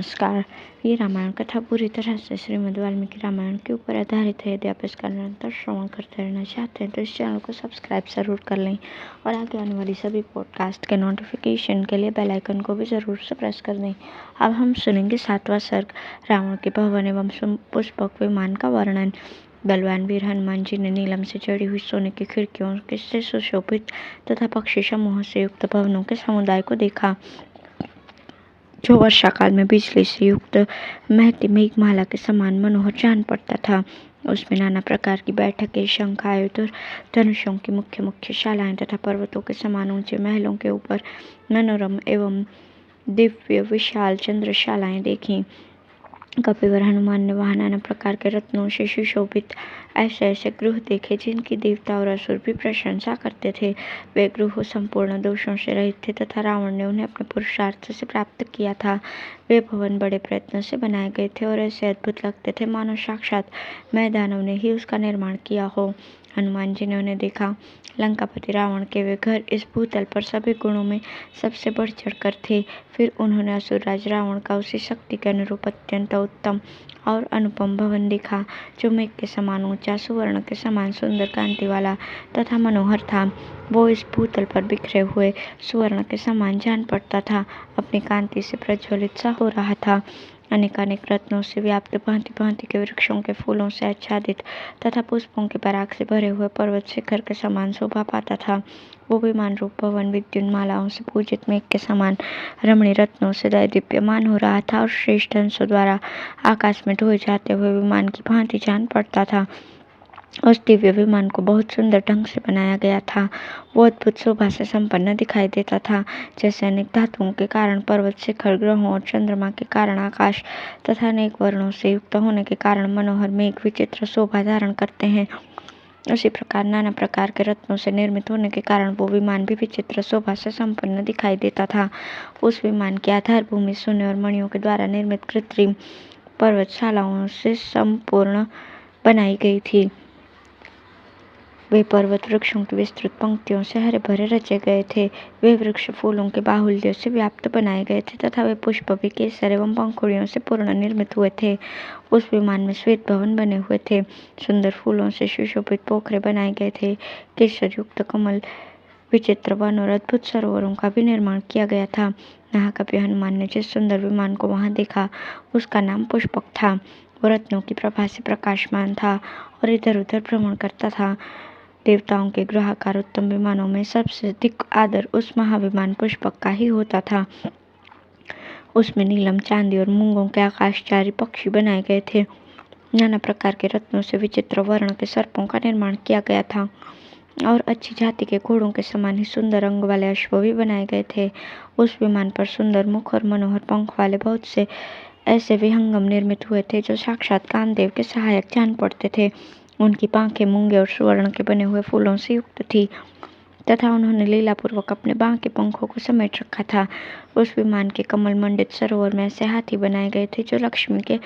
नमस्कार। ये रामायण कथा पूरी तरह से श्रीमद् वाल्मीकि रामायण के ऊपर आधारित है। यदि आप इसका निरंतर श्रवण करते रहना चाहते हैं तो इस चैनल को सब्सक्राइब ज़रूर कर लें और आगे आने वाली सभी पॉडकास्ट के नोटिफिकेशन के लिए बेल आइकन को भी ज़रूर से प्रेस कर दें। अब हम सुनेंगे 7वां सर्ग, रावण के भवन एवं पुष्पक विमान का वर्णन। बलवान वीर हनुमान जी ने नीलम से जड़ी हुई सोने की खिड़कियों से सुशोभित तथा पक्षी समूह से युक्त भवनों के समुदाय को देखा, जो वर्षा काल में बिजली से युक्त महती मेघमाला के समान मनोहर जान पड़ता था। उसमें नाना प्रकार की बैठकें, शंख, आयुध और धनुषों की मुख्य मुख्य शालाएं तथा पर्वतों के समान ऊंचे महलों के ऊपर मनोरम एवं दिव्य विशाल चंद्रशालाएं देखीं। कपिवर हनुमान ने वहां नाना प्रकार के रत्नों से सुशोभित ऐसे ऐसे गृह देखे जिनकी देवता और असुर भी प्रशंसा करते थे। वे गृह संपूर्ण दोषों से रहित थे तथा रावण ने उन्हें अपने पुरुषार्थ से प्राप्त किया था। वे भवन बड़े प्रयत्न से बनाए गए थे और ऐसे अद्भुत लगते थे मानो साक्षात मैदानव ने ही उसका निर्माण किया हो। हनुमान जी ने उन्हें देखा। लंकापति रावण के वे घर इस भूतल पर सभी गुणों में सबसे बढ़ चढ़कर थे। फिर उन्होंने असुरराज रावण का उसी शक्ति के अनुरूप अत्यंत उत्तम और अनुपम भवन देखा, जो मेघ के समान ऊंचा, सुवर्ण के समान सुंदर कांति वाला तथा मनोहर था। वो इस भूतल पर बिखरे हुए सुवर्ण के समान जान पड़ता था, अपनी कांति से प्रज्वलित सा हो रहा था। अनेकानेक रत्नों से व्याप्त भांति भांति के वृक्षों के फूलों से आच्छादित तथा पुष्पों के पराग से भरे हुए पर्वत शिखर के समान शोभा पाता था। वो विमान रूप भवन विद्युन मालाओं से पूजित मेघ के समान रमणीय रत्नों से दैदीप्यमान हो रहा था और श्रेष्ठ हंसों द्वारा आकाश में ढोए जाते हुए विमान की भांति जान पड़ता था। उस दिव्य विमान को बहुत सुंदर ढंग से बनाया गया था। वो अद्भुत शोभा से संपन्न दिखाई देता था, जैसे अनेक धातुओं के कारण पर्वत शिखर, ग्रहों और चंद्रमा के कारण आकाश तथा अनेक वर्णों से युक्त होने के कारण मनोहर मेघ विचित्र शोभा धारण करते हैं। उसी प्रकार नाना प्रकार के रत्नों से निर्मित होने के कारण वो विमान भी विचित्र शोभा से संपन्न दिखाई देता था। उस विमान की आधार भूमि सोने और मणियों के द्वारा निर्मित कृत्रिम पर्वतशालाओं से संपूर्ण बनाई गई थी। वे पर्वत वृक्षों की विस्तृत पंक्तियों से हरे भरे रचे गए थे। वे वृक्ष फूलों के बाहुल्य से व्याप्त बनाए गए थे तथा वे पुष्प भी केसर एवं पंखुड़ियों से पूर्ण निर्मित हुए थे। उस विमान में श्वेत भवन बने हुए थे। सुंदर फूलों से सुशोभित पोखरे बनाए गए थे। केसर युक्त कमल, विचित्र वन और अद्भुत सरोवरों का भी निर्माण किया गया था। महाकवि हनुमान ने जिस सुंदर विमान को वहां देखा, उसका नाम पुष्पक था। वो रत्नों की प्रभा से प्रकाशमान था और इधर उधर भ्रमण करता था। देवताओं के गृहाकार उत्तम विमानों में सबसे अधिक आदर उस महाविमान पुष्पक का ही होता था। उसमें नीलम, चांदी और मूंगों के आकाशचारी पक्षी बनाए गए थे। नाना प्रकार के रत्नों से विचित्र वर्ण के सर्पों का निर्माण किया गया था और अच्छी जाति के घोड़ों के समान ही सुंदर रंग वाले अश्व भी बनाए गए थे। उस विमान पर सुंदर मुख और मनोहर पंख वाले बहुत से ऐसे विहंगम निर्मित हुए थे, जो साक्षात कामदेव के सहायक जान पड़ते थे। उनकी पांखें मूंगे और सुवर्ण के बने हुए फूलों से युक्त थी तथा उन्होंने लीलापूर्वक अपने बांके पंखों को समेट रखा था। उस विमान के कमल मंडित सरोवर में ऐसे हाथी बनाए गए थे, जो लक्ष्मी के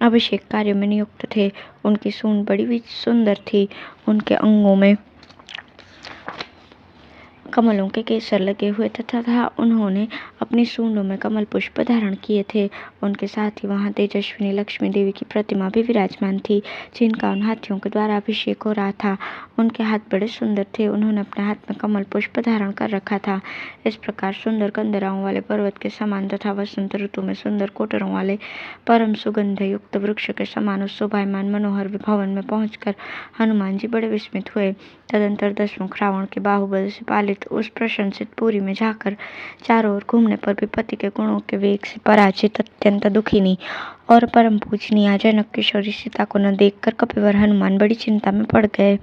अभिषेक कार्यों में नियुक्त थे। उनकी सूंड बड़ी सुंदर थी। उनके अंगों में कमलों के केसर लगे हुए तथा उन्होंने अपनी सूंडों में कमल पुष्प धारण किए थे। उनके साथ ही वहां तेजस्विनी लक्ष्मी देवी की प्रतिमा भी विराजमान थी, जिनका उन हाथियों के द्वारा अभिषेक हो रहा था। उनके हाथ बड़े सुंदर थे। उन्होंने अपने हाथ में कमल पुष्प धारण कर रखा था। इस प्रकार सुंदर कंदराओं वाले पर्वत के समान तथा वसंत ऋतु में सुंदर कोटरों वाले परम सुगंध युक्त वृक्ष के समान उस शोभायमान मनोहर भवन में पहुंचकर हनुमान जी बड़े विस्मित हुए। तदंतर दशमुख रावण के बाहुबल से पालित उस प्रशंसित पुरी में जाकर चारों ओर घूमने पर भी पति के गुणों के वेग से पराजित अत्यंत दुखिनी और परम पूजनीय जनक किशोरी सीता को न देखकर कपिवर हनुमान बड़ी चिंता में पड़ गए।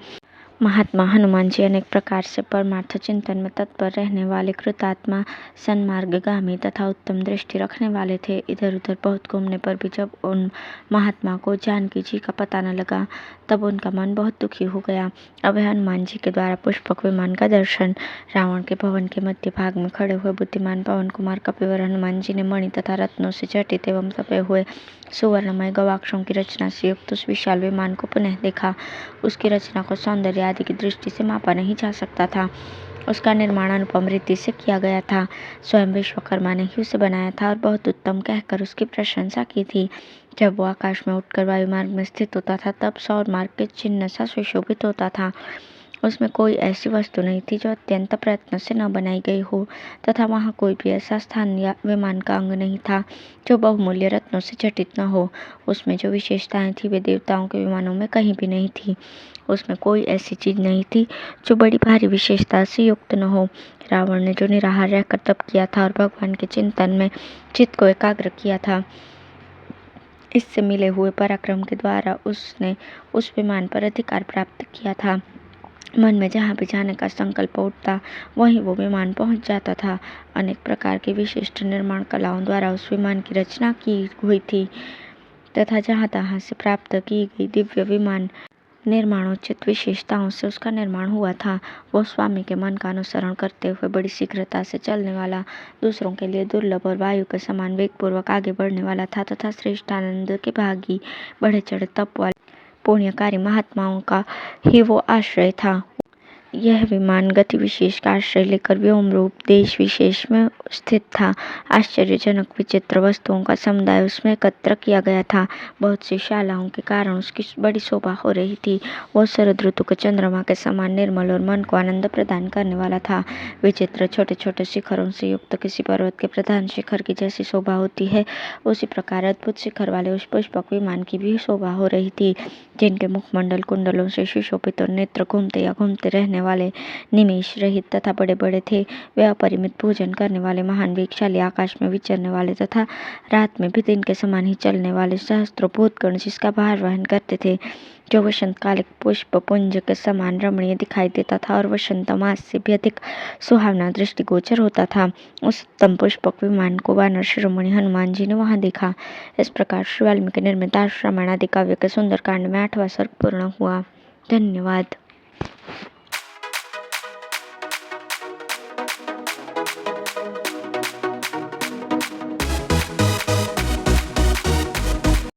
महात्मा हनुमान जी अनेक प्रकार से परमार्थ चिंतन में तत्पर रहने वाले कृतात्मा, सन्मार्गगामी तथा उत्तम दृष्टि रखने वाले थे। इधर उधर बहुत घूमने पर भी जब उन महात्मा को जानकी जी का पता न लगा, तब उनका मन बहुत दुखी हो गया। अब हनुमान जी के द्वारा पुष्पक विमान का दर्शन। रावण के भवन के मध्य भाग में खड़े हुए बुद्धिमान पवन कुमार कपिवर हनुमान जी ने मणि तथा रत्नों से जटित एवं तपे हुए सुवर्णमय गवाक्षों की रचना से युक्त उस विशाल विमान को पुनः देखा। उसकी रचना को सौंदर्य आदि की दृष्टि से मापा नहीं जा सकता था। उसका निर्माण अनुपम रीति से किया गया था। स्वयं विश्वकर्मा ने ही उसे बनाया था और बहुत उत्तम कहकर उसकी प्रशंसा की थी। जब वो आकाश में उठकर वायुमार्ग में स्थित होता था तब सौर मार्ग के चिन्ह सा सुशोभित होता था। उसमें कोई ऐसी वस्तु नहीं थी जो अत्यंत प्रयत्न से न बनाई गई हो, तथा वहाँ कोई भी ऐसा स्थान या विमान का अंग नहीं था जो बहुमूल्य रत्नों से जटित न हो। उसमें जो विशेषताएं थी वे देवताओं के विमानों में कहीं भी नहीं थी। उसमें कोई ऐसी चीज नहीं थी जो बड़ी भारी विशेषता से युक्त न हो। रावण ने जो निराहार रहकर तप किया था और भगवान के चिंतन में चित्त को एकाग्र किया था, इससे मिले हुए पराक्रम के द्वारा उसने उस विमान पर अधिकार प्राप्त किया था। मन में जहाँ भी जाने का संकल्प उठता वहीं वो विमान पहुंच जाता था। अनेक प्रकार की विशिष्ट निर्माण कलाओं द्वारा उस विमान की रचना की हुई थी तथा जहाँ तहाँ से प्राप्त की गई दिव्य विमान निर्माणोचित विशेषताओं से उसका निर्माण हुआ था। वो स्वामी के मन का अनुसरण करते हुए बड़ी शीघ्रता से चलने वाला, दूसरों के लिए दुर्लभ और वायु के समान वेगपूर्वक आगे बढ़ने वाला था तथा श्रेष्ठ आनंद के भागी बढ़े चढ़े तप वाले पुण्यकारी महात्माओं का ही वो आश्रय था। यह विमान गति विशेष का आश्रय लेकर व्योम रूप देश विशेष में स्थित था। आश्चर्यजनक विचित्र वस्तुओं का समुदाय उसमें एकत्र किया गया था। बहुत सी शालाओं के कारण उसकी बड़ी शोभा हो रही थी। वो शरद ऋतु के चंद्रमा के समान निर्मल और मन को आनंद प्रदान करने वाला था। विचित्र छोटे छोटे शिखरों से युक्त किसी पर्वत के प्रधान शिखर की जैसी शोभा होती है, उसी प्रकार अद्भुत शिखर वाले उस पुष्पक विमान की भी शोभा हो रही थी, जिनके मुखमंडल कुंडलों से सुशोभित और नेत्र घूमते या घूमते रहने वाले, निमेष रहित तथा बड़े बड़े थे। वे अपरिमित भोजन करने वाले, महान वेगशाली, आकाश में विचरने वाले तथा रात में भी दिन के समान ही चलने वाले सहस्त्रों भूतगण जिसका भार वहन करते थे, जो वसंत काल के पुष्प पुंज के समान रमणीय दिखाई देता था और वसंत मास से भी अधिक सुहावना दृष्टिगोचर होता था। उस उत्तम पुष्पक विमान को वानर शिरोमणि हनुमान जी ने वहां देखा। इस प्रकार श्री वाल्मीकि निर्मित रामायण आदि काव्य के सुंदर कांड में 8वां सर्ग पूर्ण हुआ। धन्यवाद।